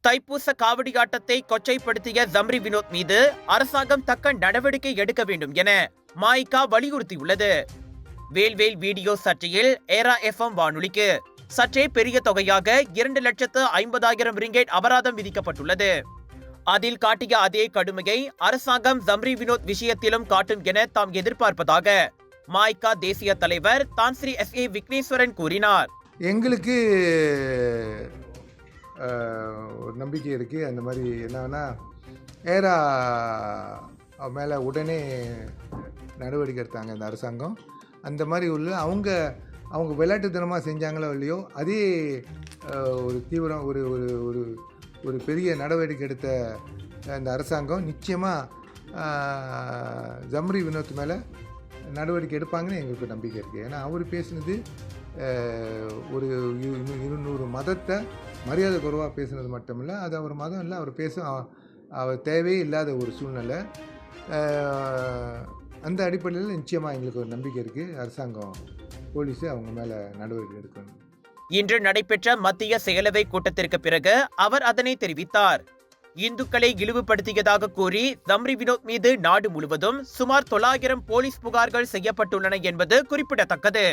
தைப்பூச காவடியாட்டத்தை கொச்சைப்படுத்திய ஜம்ரி வினோத் மீது அரசாங்கம் தக்க நடவடிக்கை எடுக்க வேண்டும் என மாய்கா வலியுறுத்தியுள்ளது. வேல்வேல் வீடியோ சர்ச்சையில் ஏரா FM வானொலிக்கு சற்றே பெரிய தொகையாக 2,50,000 ரிங்கெட் அபராதம் விதிக்கப்பட்டுள்ளது. அதில் காட்டிய அதே கடுமையை அரசாங்கம் ஜம்ரி வினோத் விஷயத்திலும் காட்டும் என தாம் எதிர்பார்ப்பதாக மாய்கா தேசிய தலைவர் தான்ஸ்ரீ SA விக்னேஸ்வரன் கூறினார். எங்களுக்கு ஒரு நம்பிக்கை இருக்குது. அந்த மாதிரி என்னன்னா ஏரா மேலே உடனே நடவடிக்கை எடுத்தாங்க இந்த அரசாங்கம். அந்த மாதிரி உள்ள அவங்க விளையாட்டுத்தனமாக செஞ்சாங்களோ இல்லையோ அதே ஒரு தீவிரம் ஒரு ஒரு ஒரு பெரிய நடவடிக்கை எடுத்த இந்த அரசாங்கம் நிச்சயமாக ஜம்ரி வினோத் மேலே நடவடிக்கை எடுப்பாங்கன்னு எங்களுக்கு நம்பிக்கை இருக்குது. ஏன்னா அவர் பேசினது ஒரு 200 மதத்தை மரியாதை குறைவாக பேசுனது மட்டும் இல்லை, அது அவர் மதம் இல்லை, அவர் தேவையே இல்லாத ஒரு சூழ்நிலை. அந்த அடிப்படையில் நிச்சயமாக எங்களுக்கு ஒரு நம்பிக்கை இருக்குது. அரசாங்கம் போலீஸு அவங்க மேலே நடவடிக்கை எடுக்கணும். இன்று நடைபெற்ற மத்திய செயலவை கூட்டத்திற்கு பிறகு அவர் அதனை தெரிவித்தார். இந்துக்களை இழிவுபடுத்தியதாக கூறி ஜம்ரி வினோத் மீது நாடு முழுவதும் சுமார் 900 போலீஸ் புகார்கள் செய்யப்பட்டுள்ளன என்பது குறிப்பிடத்தக்கது.